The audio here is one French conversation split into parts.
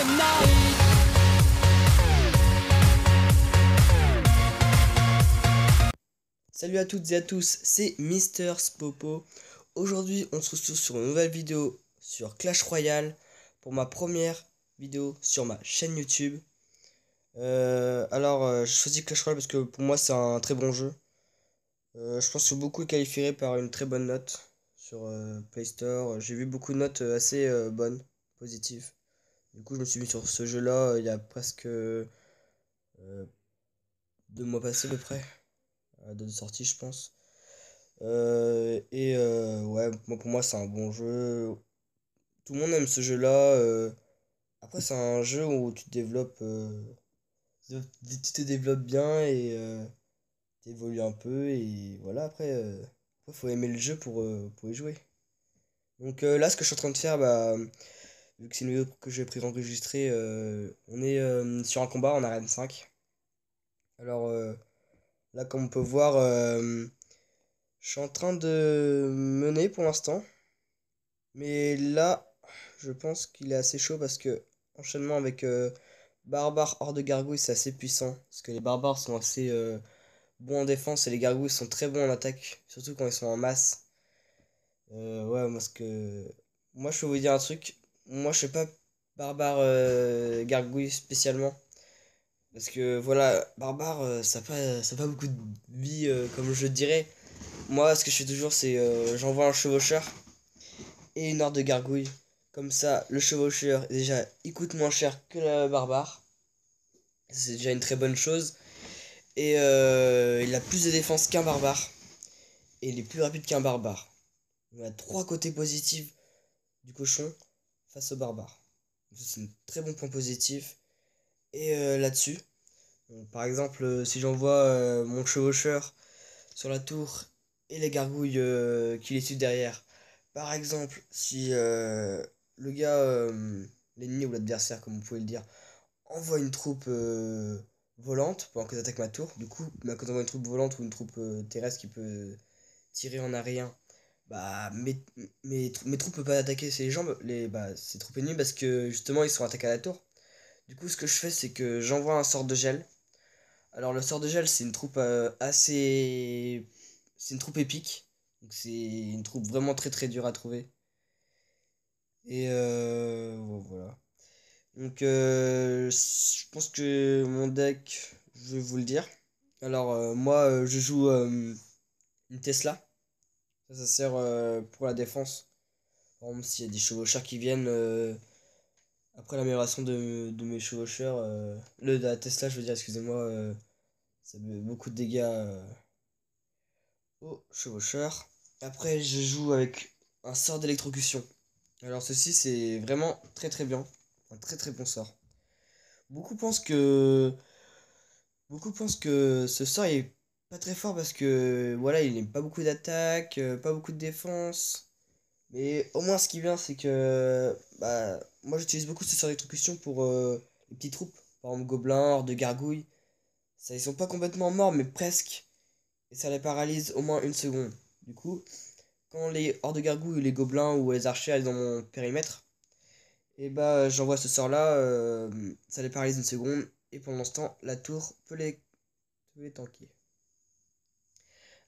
the night. Salut à toutes et à tous, c'est Mister Spopo. Aujourd'hui, on se retrouve sur une nouvelle vidéo sur Clash Royale pour ma première vidéo sur ma chaîne YouTube. J'ai choisi Clash Royale parce que pour moi, c'est un très bon jeu. Je pense que beaucoup le qualifieraient par une très bonne note sur Play Store. J'ai vu beaucoup de notes assez bonnes, positives. Du coup, je me suis mis sur ce jeu-là il y a presque 2 mois passés à peu près, de sortie, je pense. Ouais, pour moi, c'est un bon jeu. Tout le monde aime ce jeu-là. Après, c'est un jeu où tu te développes, tu te développes bien et tu évolues un peu. Et voilà, après, faut aimer le jeu pour y jouer. Donc là, ce que je suis en train de faire, vu que c'est une vidéo que j'ai préenregistrée, on est sur un combat en arène 5. Alors là, comme on peut voir, je suis en train de mener pour l'instant. Mais là, je pense qu'il est assez chaud parce que enchaînement avec Barbare hors de Gargouille, c'est assez puissant. Parce que les barbares sont assez bons en défense et les gargouilles sont très bons en attaque. Surtout quand ils sont en masse. Ouais, moi, je peux vous dire un truc. Moi, je sais pas barbare gargouille spécialement. Parce que voilà, barbare, ça a pas beaucoup de vie, comme je dirais. Moi, ce que je fais toujours, c'est j'envoie un chevaucheur et une horde de gargouilles. Comme ça, le chevaucheur, déjà, il coûte moins cher que le barbare. C'est déjà une très bonne chose. Et il a plus de défense qu'un barbare. Et il est plus rapide qu'un barbare. On a 3 côtés positifs du cochon face au barbare. Donc ça, c'est un très bon point positif. Et là-dessus, par exemple, si j'envoie mon chevaucheur sur la tour et les gargouilles qui les suivent derrière. Par exemple, si le gars, l'ennemi ou l'adversaire, comme vous pouvez le dire, envoie une troupe volante pendant que j'attaque ma tour, du coup, quand on envoie une troupe volante ou une troupe terrestre qui peut tirer en aérien, mes troupes peuvent pas attaquer ces troupes ennemies parce que justement ils sont attaqués à la tour. Du coup, ce que je fais, c'est que j'envoie un sort de gel. Alors le sort de gel, c'est une troupe c'est une troupe épique. Donc c'est une troupe vraiment très très dure à trouver. Et voilà. Donc je pense que mon deck, je vais vous le dire. Alors moi, je joue une Tesla. Ça sert pour la défense. Par exemple, s'il y a des chevaucheurs qui viennent après l'amélioration de mes chevaucheurs, de la Tesla, je veux dire, excusez-moi, ça met beaucoup de dégâts au chevaucheur. Après, je joue avec un sort d'électrocution. Alors, ceci, c'est vraiment très très bien. Un très très bon sort. Beaucoup pensent que. Beaucoup pensent que ce sort est pas très fort parce que voilà, il n'aime pas beaucoup d'attaque, pas beaucoup de défense. Mais au moins, ce qui est bien, c'est que moi j'utilise beaucoup ce sort d'électrocution pour les petites troupes. Par exemple, gobelins, hors de gargouilles. Ça, ils sont pas complètement morts, mais presque. Et ça les paralyse au moins une seconde. Du coup, quand les hors de gargouilles ou les gobelins ou les archers arrivent dans mon périmètre, et j'envoie ce sort là, ça les paralyse une seconde, et pendant ce temps, la tour peut les tanker.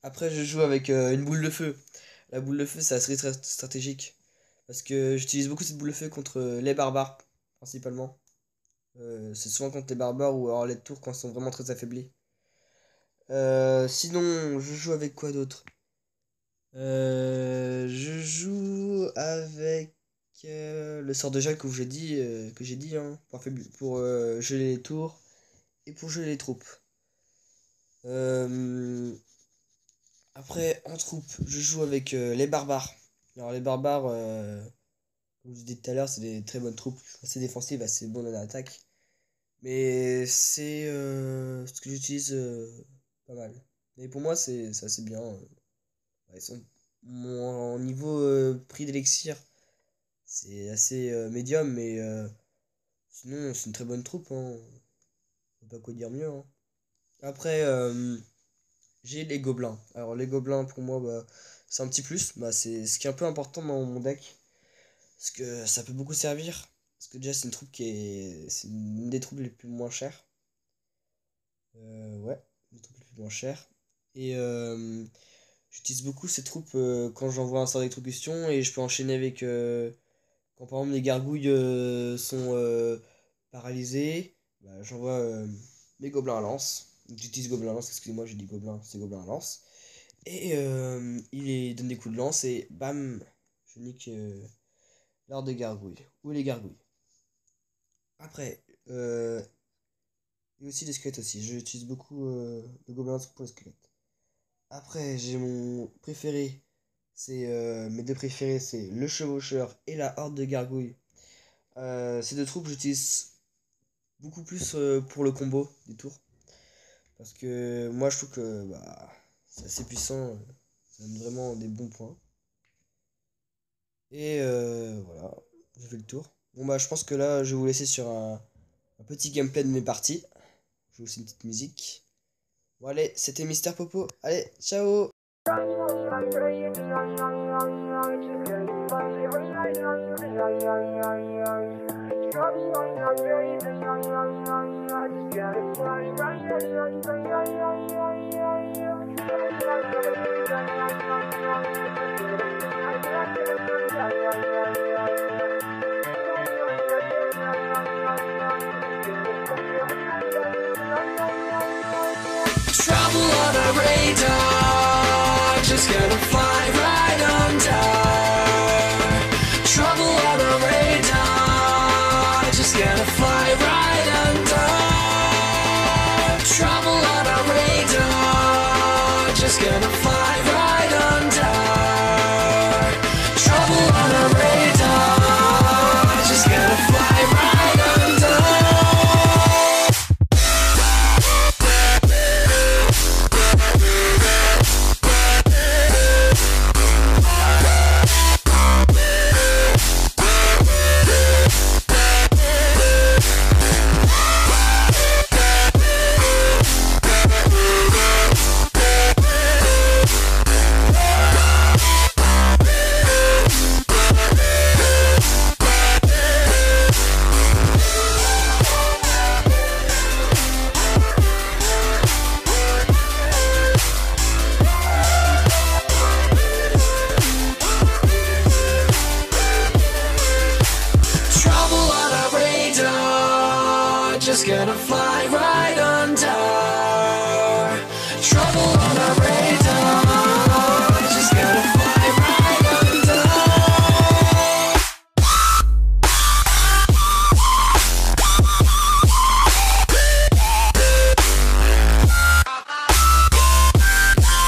Après, je joue avec une boule de feu. La boule de feu, c'est assez très stratégique. Parce que j'utilise beaucoup cette boule de feu contre les barbares, principalement. C'est souvent contre les barbares ou alors les tours quand ils sont vraiment très affaiblis. Sinon, je joue avec quoi d'autre? Je joue avec le sort de gel que j'ai dit hein, pour geler les tours et pour geler les troupes. Euh, Après, en troupe, je joue avec les barbares. Alors les barbares, comme je vous disais tout à l'heure, c'est des très bonnes troupes, assez défensives, assez bonnes en attaque. Mais c'est ce que j'utilise pas mal. Et pour moi, c'est assez bien. Ouais, mon niveau prix d'élixir, c'est assez médium, mais sinon, c'est une très bonne troupe. Hein. Faut pas quoi dire mieux. Hein. Après, j'ai les gobelins. Alors, les gobelins, pour moi, c'est un petit plus. C'est ce qui est un peu important dans mon deck. Parce que ça peut beaucoup servir. Parce que déjà, c'est une troupe c'est une des troupes les plus moins chères. Ouais, une des troupes les plus moins chères. Et j'utilise beaucoup ces troupes quand j'envoie un sort d'électrocution et je peux enchaîner avec. Quand par exemple les gargouilles sont paralysées, bah, j'envoie mes gobelins à lance. J'utilise gobelin à lance, excusez-moi, j'ai dit gobelin, c'est gobelin à lance. Et il les donne des coups de lance et bam, je nique l'horde de gargouilles. Ou les gargouilles. Après, il y a aussi les squelettes aussi. J'utilise beaucoup le gobelin pour les squelettes. Après, j'ai mon préféré. C'est mes deux préférés, c'est le chevaucheur et la horde de gargouilles. Ces deux troupes, j'utilise beaucoup plus pour le combo des tours. Parce que moi, je trouve que bah, c'est assez puissant. Ça donne vraiment des bons points. Et voilà, j'ai fait le tour. Bon bah, je pense que là, je vais vous laisser sur un petit gameplay de mes parties. Je vous aussi une petite musique. Bon allez, c'était Mister Popo. Allez, ciao! Trouble on a radar, just gonna fly right under. Trouble on a radar, just gonna fly right under. Trouble on a radar, just gonna fly right under. Trouble on a radar, just gonna fly right under. Just gonna fly right under. Trouble on a radar. Just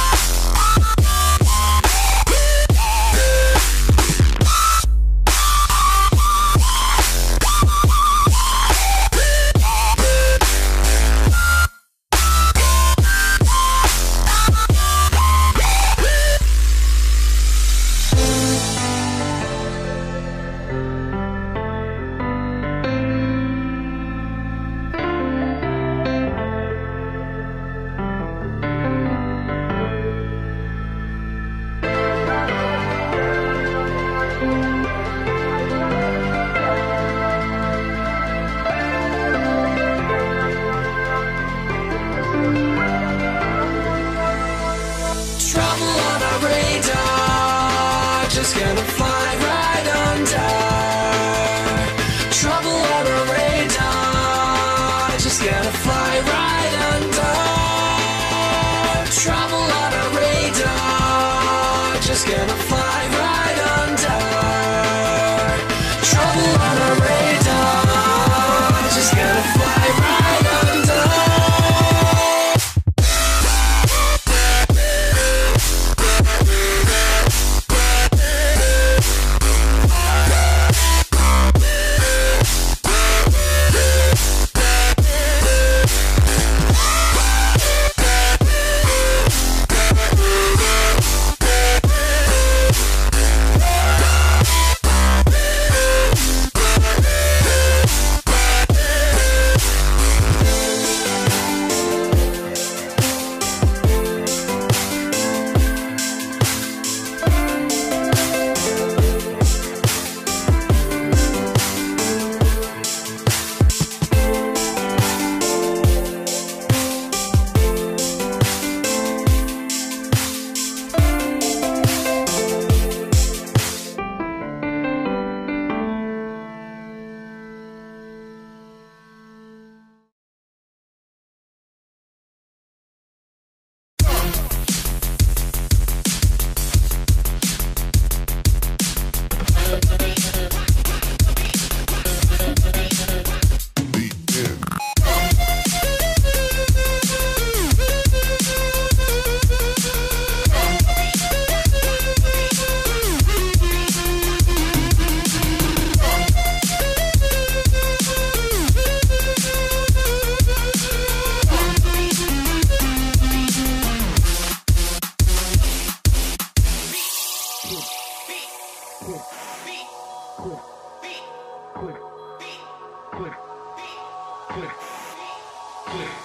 gonna fly right under. click, click.